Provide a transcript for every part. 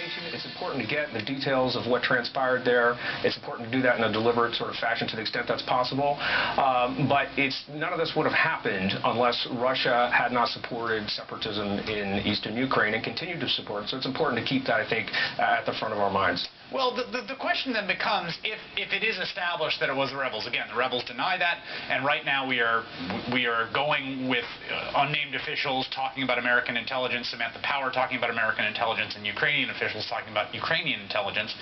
investigation. It's important to get the details of what transpired there. It's important to do that in a deliberate sort of fashion to the extent that's possible. But none of this would have happened unless Russia had not supported separatism in eastern Ukraine and continued to support it. So it's important to keep that, I think, at the front of our minds. Well, the question then becomes, if it is established that it was the rebels, again, the rebels deny that, and right now we are going with unnamed officials talking about American intelligence, Samantha Power talking about American intelligence, and Ukrainian officials talking about Ukrainian intelligence.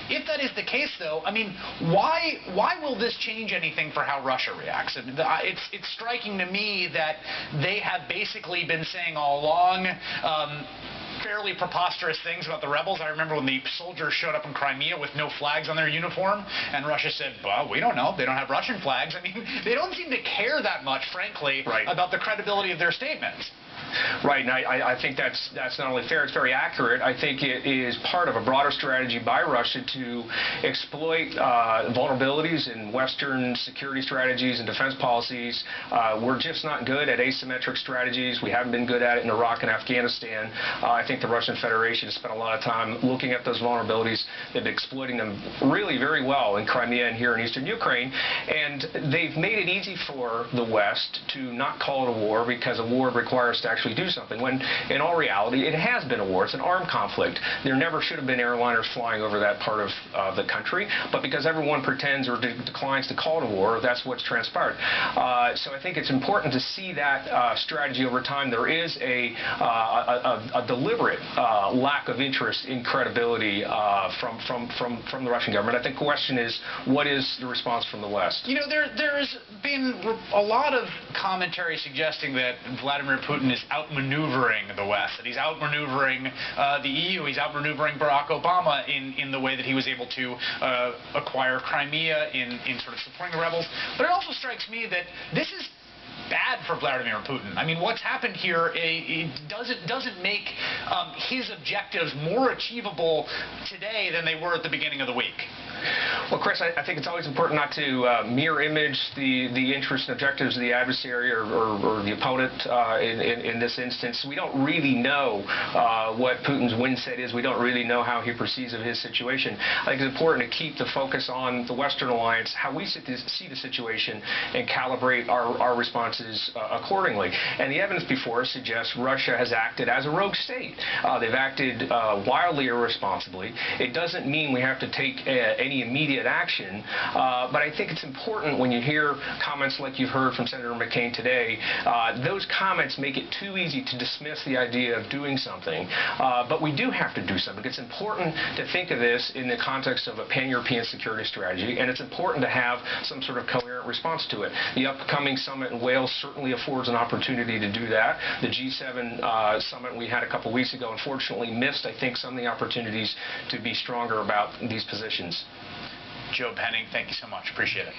If that is the case, though, I mean, why will this change anything for how Russia reacts? It's striking to me that they have basically been saying all along fairly preposterous things about the rebels. I remember when the soldiers showed up in Crimea with no flags on their uniform, and Russia said, well, we don't know. They don't have Russian flags. I mean, they don't seem to care that much, frankly, about the credibility of their statements. Right, and I think that's not only fair, it's very accurate. I think it is part of a broader strategy by Russia to exploit vulnerabilities in Western security strategies and defense policies. We're just not good at asymmetric strategies. We haven't been good at it in Iraq and Afghanistan. I think the Russian Federation has spent a lot of time looking at those vulnerabilities. They've been exploiting them really very well in Crimea and here in eastern Ukraine. And they've made it easy for the West to not call it a war because a war requires to actually do something, when in all reality it has been a war. It's an armed conflict. There never should have been airliners flying over that part of the country, but because everyone pretends or declines to call it a war, that's what's transpired. So I think it's important to see that strategy over time. There is a deliberate lack of interest in credibility from the Russian government. I think the question is, what is the response from the West? You know, there's been a lot of commentary suggesting that Vladimir Putin is outmaneuvering the West, that he's outmaneuvering the EU, he's outmaneuvering Barack Obama in the way that he was able to acquire Crimea in sort of supporting the rebels. But it also strikes me that this is bad for Vladimir Putin. I mean, what's happened here doesn't make his objectives more achievable today than they were at the beginning of the week. Well, Chris, I think it's always important not to mirror image the interests and objectives of the adversary or the opponent in this instance. We don't really know what Putin's win set is. We don't really know how he perceives of his situation. I think it's important to keep the focus on the Western alliance, how we see the situation, and calibrate our responses accordingly. And the evidence before us suggests Russia has acted as a rogue state. They've acted wildly irresponsibly. It doesn't mean we have to take any immediate action, but I think it's important when you hear comments like you've heard from Senator McCain today. Those comments make it too easy to dismiss the idea of doing something, but we do have to do something. It's important to think of this in the context of a pan-European security strategy, and it's important to have some sort of coherent response to it. The upcoming summit in Wales certainly affords an opportunity to do that. The G7 summit we had a couple weeks ago unfortunately missed, I think, some of the opportunities to be stronger about these positions. Joe Penning, thank you so much. Appreciate it.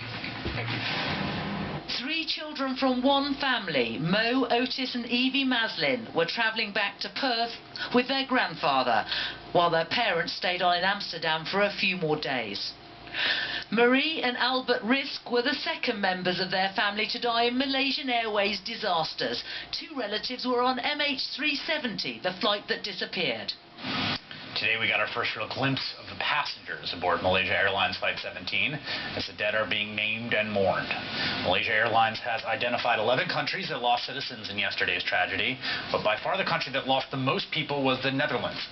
Thank you. 3 children from one family, Mo, Otis and Evie Maslin, were travelling back to Perth with their grandfather, while their parents stayed on in Amsterdam for a few more days. Marie and Albert Risk were the second members of their family to die in Malaysian Airways disasters. 2 relatives were on MH370, the flight that disappeared. Today we got our first real glimpse of the passengers aboard Malaysia Airlines Flight 17 as the dead are being named and mourned. Malaysia Airlines has identified 11 countries that lost citizens in yesterday's tragedy, but by far the country that lost the most people was the Netherlands.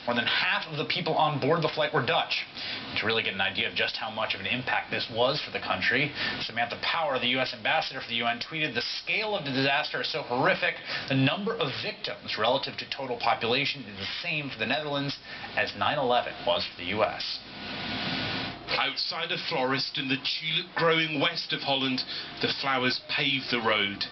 More than half of the people on board the flight were Dutch. To really get an idea of just how much of an impact this was for the country, Samantha Power, the U.S. ambassador for the UN, tweeted, "The scale of the disaster is so horrific, the number of victims relative to total population is the same for the Netherlands as 9/11 was for the U.S. Outside a florist in the tulip-growing west of Holland, the flowers pave the road.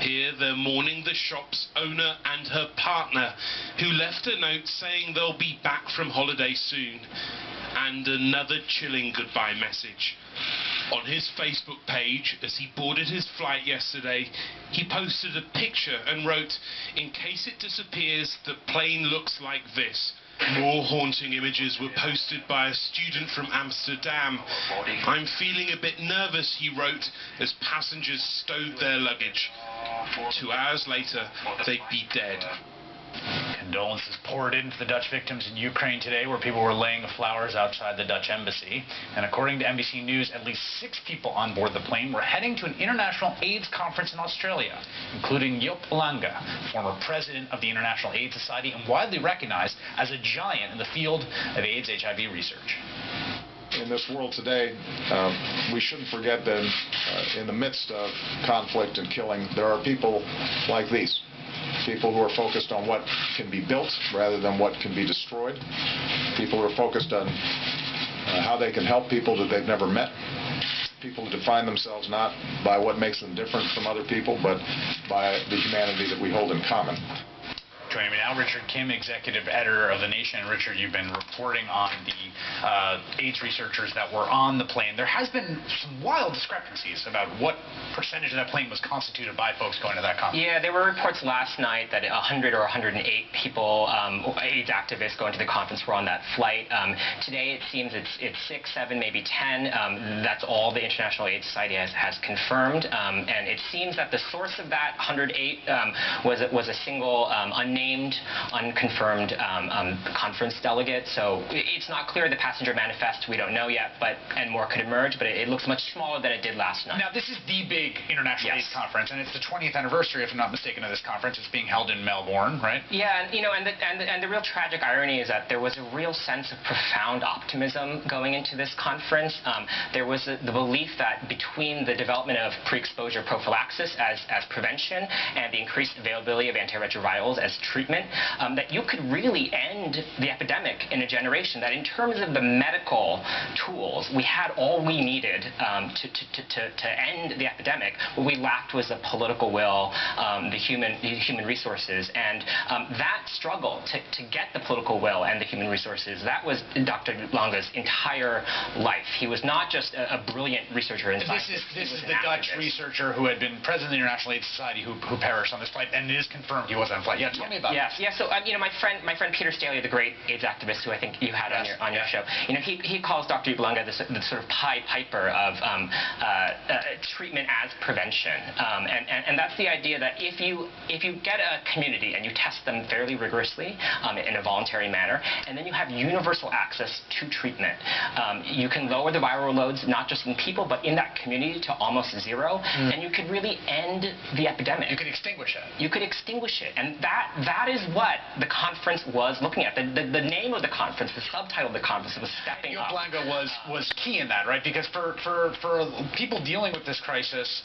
Here they're mourning the shop's owner and her partner, who left a note saying they'll be back from holiday soon. And another chilling goodbye message. On his Facebook page, as he boarded his flight yesterday, he posted a picture and wrote, "In case it disappears, the plane looks like this." More haunting images were posted by a student from Amsterdam. "I'm feeling a bit nervous," he wrote, as passengers stowed their luggage. 2 hours later, they'd be dead. Condolences poured into the Dutch victims in Ukraine today, where people were laying flowers outside the Dutch embassy. And according to NBC News, at least 6 people on board the plane were heading to an international AIDS conference in Australia, including Joop Langa, former president of the International AIDS Society and widely recognized as a giant in the field of AIDS HIV research. In this world today, we shouldn't forget that in the midst of conflict and killing, there are people like these. People who are focused on what can be built rather than what can be destroyed. People who are focused on how they can help people that they've never met. People who define themselves not by what makes them different from other people, but by the humanity that we hold in common. Joining me now, Richard Kim, executive editor of The Nation. Richard, you've been reporting on the AIDS researchers that were on the plane. There has been some wild discrepancies about what percentage of that plane was constituted by folks going to that conference. Yeah, there were reports last night that 100 or 108 people, AIDS activists going to the conference were on that flight. Today it seems it's 6, 7, maybe 10. That's all the International AIDS Society has confirmed. And it seems that the source of that 108 was a single unnamed, unconfirmed conference delegate. So it's not clear the passenger manifest. We don't know yet, and more could emerge. But it looks much smaller than it did last night. Now, this is the big International AIDS Conference, and it's the 20th anniversary, if I'm not mistaken, of this conference. It's being held in Melbourne, right? Yeah, and the real tragic irony is that there was a real sense of profound optimism going into this conference. There was the belief that between the development of pre-exposure prophylaxis as prevention and the increased availability of antiretrovirals as treatment, that you could really end the epidemic in a generation. That in terms of the medical tools, we had all we needed to end the epidemic. What we lacked was the political will, the human resources, and that struggle to get the political will and the human resources, that was Dr. Lange's entire life. He was not just a brilliant researcher and scientist. This is the Dutch researcher who had been president of the International AIDS Society who perished on this flight, and it is confirmed he was on flight. Yeah, tell me about this. Yeah, so my friend Peter Staley, the great AIDS activist who I think you had on your show, he calls Dr. Lange the sort of Pied Piper of treatment as prevention, and that's the idea that if you get a community and you test them fairly rigorously in a voluntary manner, and then you have universal access to treatment, you can lower the viral loads not just in people but in that community to almost zero, and you could really end the epidemic. You could extinguish it. You could extinguish it, and that is what the conference was looking at. The name of the conference, the subtitle of the conference was Stepping Up. Joop Lange was key in that, right? Because for people dealing with this crisis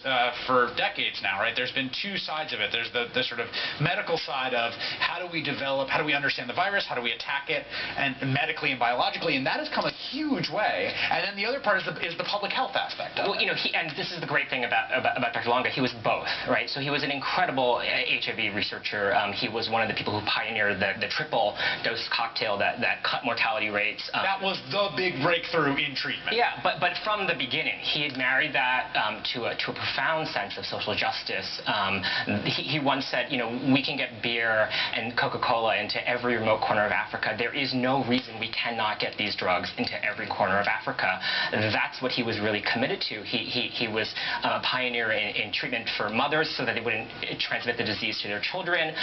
for decades now, right? There's been two sides of it. There's the sort of medical side of how do we understand the virus, how do we attack it, and medically and biologically, and that has come a huge way. And then the other part is the public health aspect of it. And this is the great thing about Dr. Lange. He was both, right? So he was an incredible HIV researcher. He was one of the people who pioneered the triple dose cocktail that cut mortality rates. That was the big breakthrough in treatment. Yeah, but from the beginning, he had married that to a profound sense of social justice. He once said, we can get beer and Coca-Cola into every remote corner of Africa. There is no reason we cannot get these drugs into every corner of Africa. That's what he was really committed to. He was a pioneer in treatment for mothers so that they wouldn't transmit the disease to their children,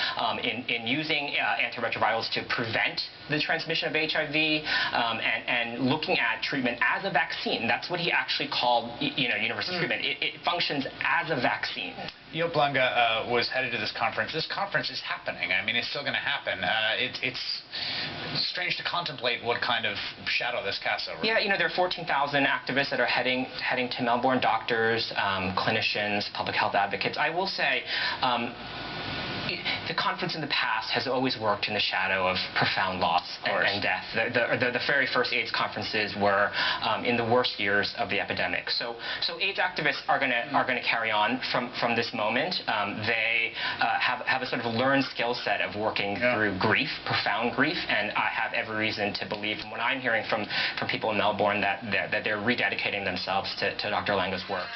in using antiretrovirals to prevent the transmission of HIV, and looking at treatment as a vaccine. That's what he actually called universal treatment. It functions as a vaccine. Joop Lange was headed to this conference. This conference is happening. I mean, it's still going to happen. It's strange to contemplate what kind of shadow this casts over. Yeah, there are 14,000 activists that are heading to Melbourne, doctors, clinicians, public health advocates. I will say, the conference in the past has always worked in the shadow of profound loss and death. The very first AIDS conferences were in the worst years of the epidemic. So AIDS activists are going to carry on from this moment. They have a sort of learned skill set of working through grief, profound grief, and I have every reason to believe, from what I'm hearing from people in Melbourne, that they're rededicating themselves to Dr. Lange's work.